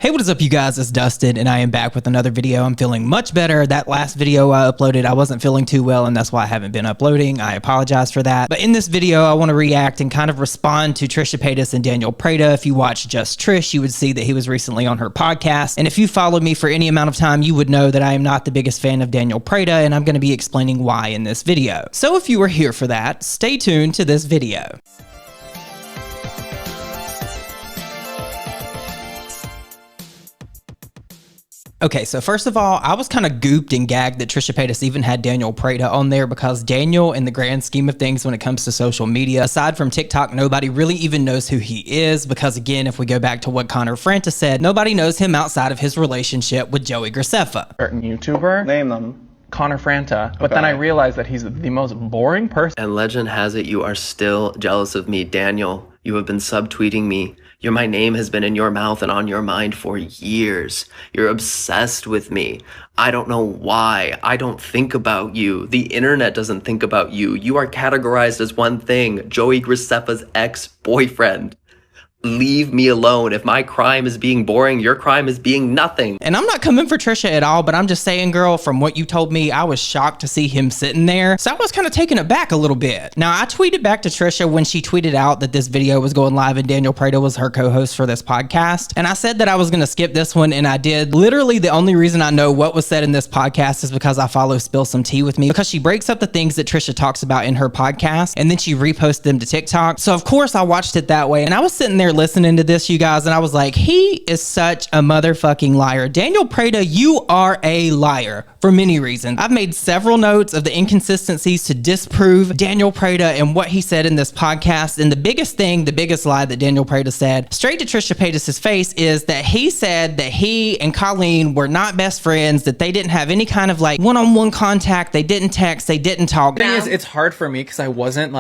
Hey, what is up, you guys? It's Dustin, and I am back with another video. I'm feeling much better. That last video I uploaded, I wasn't feeling too well, and that's why I haven't been uploading. I apologize for that. But in this video, I want to react and kind of respond to Trisha Paytas and Daniel Preda. If you watch Just Trish, you would see that he was recently on her podcast. And if you followed me for any amount of time, you would know that I am not the biggest fan of Daniel Preda, and I'm going to be explaining why in this video. So if you were here for that, stay tuned to this video. Okay, so first of all, I was kind of gooped and gagged that Trisha Paytas even had Daniel Preda on there because Daniel, in the grand scheme of things when it comes to social media, aside from TikTok, nobody really even knows who he is because, again, if we go back to what Connor Franta said, nobody knows him outside of his relationship with Joey Graceffa. Certain YouTuber. Name them. Connor Franta. But then I realized that he's the most boring person. And legend has it you are still jealous of me, Daniel. You have been subtweeting me. My name has been in your mouth and on your mind for years. You're obsessed with me. I don't know why. I don't think about you. The internet doesn't think about you. You are categorized as one thing, Joey Graceffa's ex-boyfriend. Leave me alone. If my crime is being boring, your crime is being nothing. And I'm not coming for Trisha at all, but I'm just saying, girl, from what you told me, I was shocked to see him sitting there. So I was kind of taken aback a little bit. Now, I tweeted back to Trisha when she tweeted out that this video was going live and Daniel Preda was her co-host for this podcast. And I said that I was going to skip this one, and I did. Literally, the only reason I know what was said in this podcast is because I follow Spill Some Tea with me, because she breaks up the things that Trisha talks about in her podcast, and then she reposts them to TikTok. So, of course, I watched it that way, and I was sitting there listening to this, you guys, and I was like, he is such a motherfucking liar. Daniel Preda, you are a liar for many reasons. I've made several notes of the inconsistencies to disprove Daniel Preda and what he said in this podcast. And the biggest thing, the biggest lie that Daniel Preda said straight to Trisha Paytas' face is that he said that he and Colleen were not best friends, that they didn't have any kind of like one-on-one contact. They didn't text, they didn't talk. The thing is, it's hard for me because I wasn't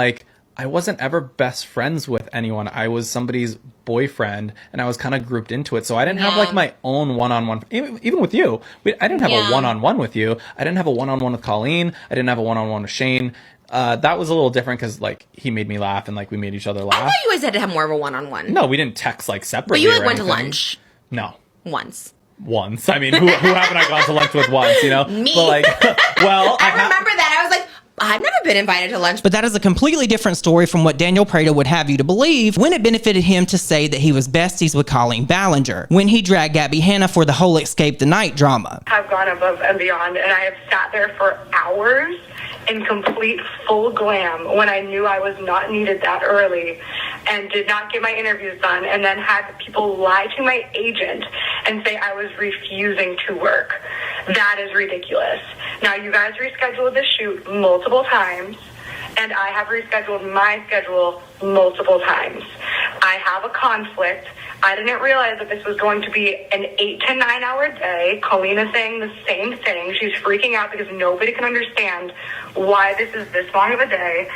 ever best friends with anyone. I was somebody's boyfriend and I was kind of grouped into it. So I didn't have like my own one-on-one, even with you. I didn't have a one-on-one with you. I didn't have a one-on-one with Colleen. I didn't have a one-on-one with Shane. That was a little different because like he made me laugh and like we made each other laugh. I thought you guys had to have more of a one-on-one. No, we didn't text like separately. But you like went to lunch. No. Once. I mean, who haven't I gone to lunch with once, you know? Me. But like, well, I remember that. I was like, I've never been invited to lunch. But that is a completely different story from what Daniel Preda would have you to believe when it benefited him to say that he was besties with Colleen Ballinger when he dragged Gabby Hanna for the whole Escape the Night drama. I've gone above and beyond, and I have sat there for hours in complete full glam when I knew I was not needed that early and did not get my interviews done, and then had people lie to my agent and say I was refusing to work. That is ridiculous. Now, you guys rescheduled the shoot multiple times, and I have rescheduled my schedule multiple times. I have a conflict. I didn't realize that this was going to be an 8 to 9 hour day. Colleen is saying the same thing. She's freaking out because nobody can understand why this is this long of a day.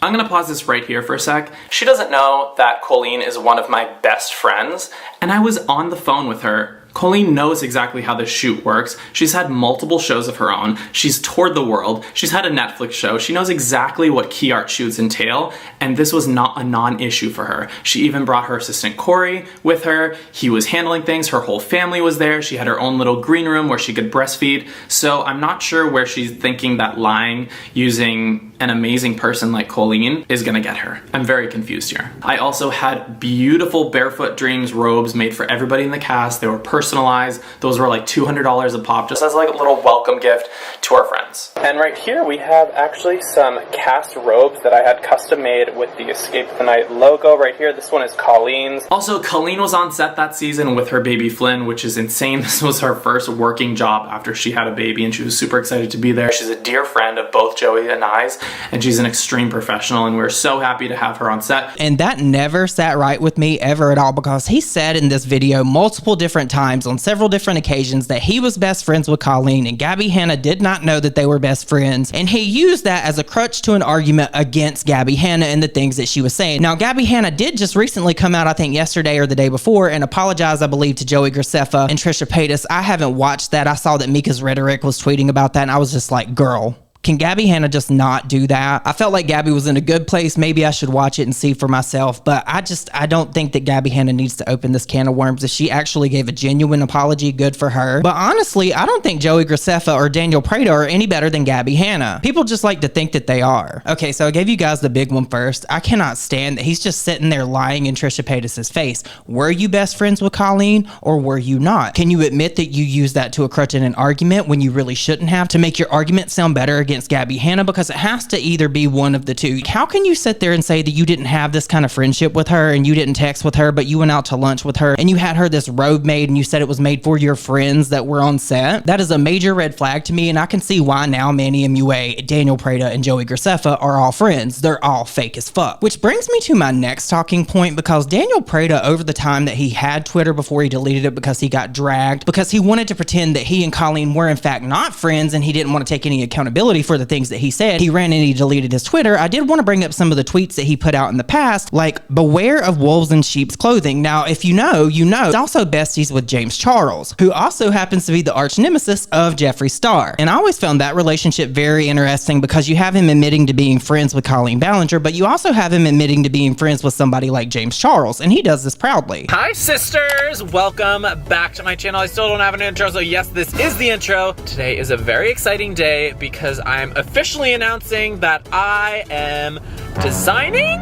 I'm gonna pause this right here for a sec. She doesn't know that Colleen is one of my best friends, and I was on the phone with her. Colleen knows exactly how this shoot works. She's had multiple shows of her own. She's toured the world. She's had a Netflix show. She knows exactly what key art shoots entail, and this was not a non-issue for her. She even brought her assistant Corey with her. He was handling things. Her whole family was there. She had her own little green room where she could breastfeed. So I'm not sure where she's thinking that lying using an amazing person like Colleen is gonna get her. I'm very confused here. I also had beautiful Barefoot Dreams robes made for everybody in the cast. They were personalized. Those were like $200 a pop, just as like a little welcome gift to our friends. And right here we have actually some cast robes that I had custom made with the Escape the Night logo right here. This one is Colleen's. Also, Colleen was on set that season with her baby Flynn, which is insane. This was her first working job after she had a baby, and she was super excited to be there. She's a dear friend of both Joey and I's, and she's an extreme professional, and we're so happy to have her on set. And that never sat right with me ever at all, because he said in this video multiple different times on several different occasions that he was best friends with Colleen, and Gabby Hanna did not know that they were best friends, and he used that as a crutch to an argument against Gabby Hanna and the things that she was saying. Now, Gabby Hanna did just recently come out, I think yesterday or the day before, and apologize, I believe, to Joey Graceffa and Trisha Paytas. I haven't watched that. I saw that Mika's Rhetoric was tweeting about that, and I was just like, girl, Can Gabby Hanna just not do that? I felt like Gabby was in a good place. Maybe I should watch it and see for myself, but I don't think that Gabby Hanna needs to open this can of worms. If she actually gave a genuine apology, good for her. But honestly, I don't think Joey Graceffa or Daniel Preda are any better than Gabby Hanna. People just like to think that they are. Okay, so I gave you guys the big one first. I cannot stand that he's just sitting there lying in Trisha Paytas' face. Were you best friends with Colleen or were you not? Can you admit that you used that to a crutch in an argument when you really shouldn't have, to make your argument sound better against Gabby Hanna? Because it has to either be one of the two. How can you sit there and say that you didn't have this kind of friendship with her and you didn't text with her, but you went out to lunch with her and you had her this robe made and you said it was made for your friends that were on set? That is a major red flag to me, and I can see why now Manny MUA, Daniel Preda, and Joey Graceffa are all friends. They're all fake as fuck. Which brings me to my next talking point, because Daniel Preda, over the time that he had Twitter before he deleted it because he got dragged, because he wanted to pretend that he and Colleen were in fact not friends and he didn't want to take any accountability for the things that he said, he ran and he deleted his Twitter. I did want to bring up some of the tweets that he put out in the past, like beware of wolves in sheep's clothing. Now, if you know, you know. He's also besties with James Charles, who also happens to be the arch nemesis of Jeffree Star. And I always found that relationship very interesting, because you have him admitting to being friends with Colleen Ballinger, but you also have him admitting to being friends with somebody like James Charles, and he does this proudly. Hi sisters, welcome back to my channel. I still don't have an intro, so yes, this is the intro. Today is a very exciting day because I'm officially announcing that I am designing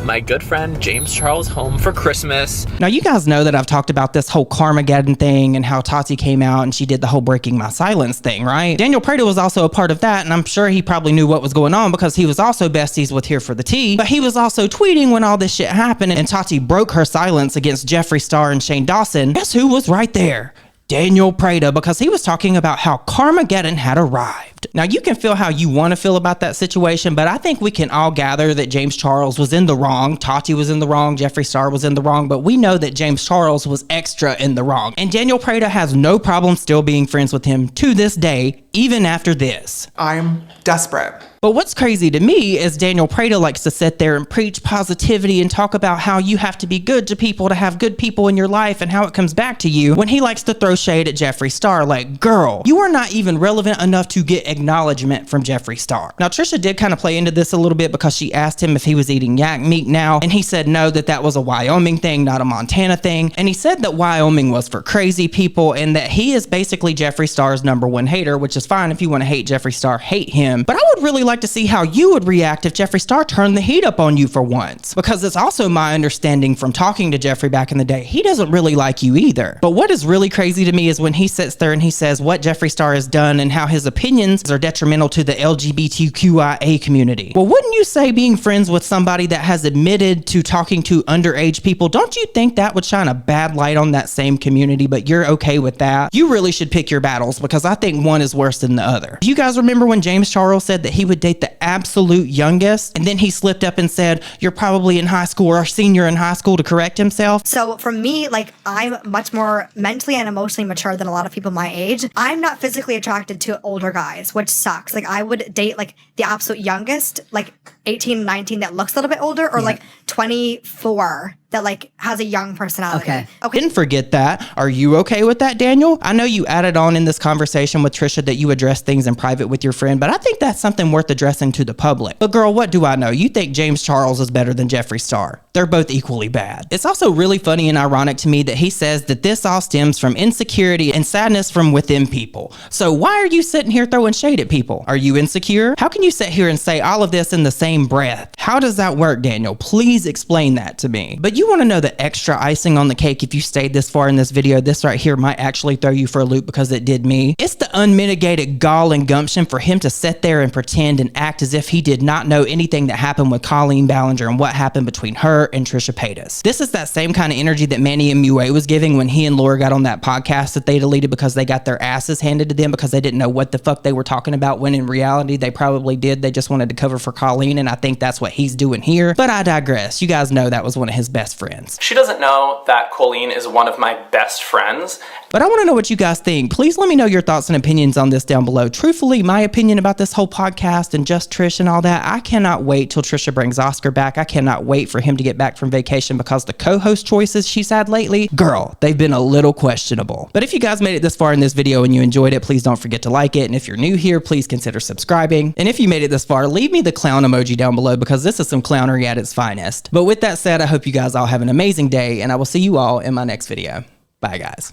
my good friend James Charles' home for Christmas. Now, you guys know that I've talked about this whole Carmageddon thing and how Tati came out and she did the whole breaking my silence thing, right? Daniel Preda was also a part of that, and I'm sure he probably knew what was going on because he was also besties with Here for the Tea, but he was also tweeting when all this shit happened and Tati broke her silence against Jeffree Star and Shane Dawson. Guess who was right there? Daniel Preda, because he was talking about how Carmageddon had arrived. Now, you can feel how you want to feel about that situation, but I think we can all gather that James Charles was in the wrong, Tati was in the wrong, Jeffree Star was in the wrong, but we know that James Charles was extra in the wrong. And Daniel Preda has no problem still being friends with him to this day, even after this. I'm desperate. But what's crazy to me is Daniel Preda likes to sit there and preach positivity and talk about how you have to be good to people to have good people in your life and how it comes back to you, when he likes to throw shade at Jeffree Star. Like, girl, you are not even relevant enough to get acknowledgement from Jeffree Star. Now, Trisha did kind of play into this a little bit because she asked him if he was eating yak meat now, and he said no, that was a Wyoming thing, not a Montana thing. And he said that Wyoming was for crazy people and that he is basically Jeffree Star's #1 hater, which is fine. If you want to hate Jeffree Star, hate him. But I would really like to see how you would react if Jeffree Star turned the heat up on you for once, because it's also my understanding from talking to Jeffree back in the day, he doesn't really like you either. But what is really crazy to me is when he sits there and he says what Jeffree Star has done and how his opinions are detrimental to the LGBTQIA community. Well, wouldn't you say being friends with somebody that has admitted to talking to underage people, don't you think that would shine a bad light on that same community? But you're okay with that? You really should pick your battles, because I think one is worse than the other. Do you guys remember when James Charles said that he would date the absolute youngest, and then he slipped up and said you're probably in high school or a senior in high school to correct himself? So for me, like, I'm much more mentally and emotionally mature than a lot of people my age. I'm not physically attracted to older guys, which sucks. Like, I would date like the absolute youngest, like 18, 19 that looks a little bit older, or like 24 that like has a young personality. Okay. Didn't forget that. Are you okay with that, Daniel? I know you added on in this conversation with Trisha that you address things in private with your friend, but I think that's something worth addressing to the public. But girl, what do I know? You think James Charles is better than Jeffree Star. They're both equally bad. It's also really funny and ironic to me that he says that this all stems from insecurity and sadness from within people. So why are you sitting here throwing shade at people? Are you insecure? How can you sit here and say all of this in the same breath? How does that work, Daniel? Please explain that to me. But you want to know the extra icing on the cake if you stayed this far in this video? This right here might actually throw you for a loop because it did me. It's the unmitigated gall and gumption for him to sit there and pretend and act as if he did not know anything that happened with Colleen Ballinger and what happened between her and Trisha Paytas. This is that same kind of energy that Manny MUA was giving when he and Laura got on that podcast that they deleted because they got their asses handed to them because they didn't know what the fuck they were talking about, when in reality they probably did. They just wanted to cover for Colleen, and I think that's what he's doing here. But I digress. You guys know that was one of his best friends. She doesn't know that Colleen is one of my best friends, But I want to know what you guys think. Please let me know your thoughts and opinions on this down below. Truthfully, my opinion about this whole podcast and just Trish and all that, I cannot wait till Trisha brings Oscar back. I cannot wait for him to get back from vacation because the co-host choices she's had lately, girl, they've been a little questionable. But if you guys made it this far in this video and you enjoyed it, please don't forget to like it. And if you're new here, please consider subscribing. And if you made it this far, leave me the clown emoji down below because this is some clownery at its finest. But with that said, I hope you guys all have an amazing day and I will see you all in my next video. Bye guys.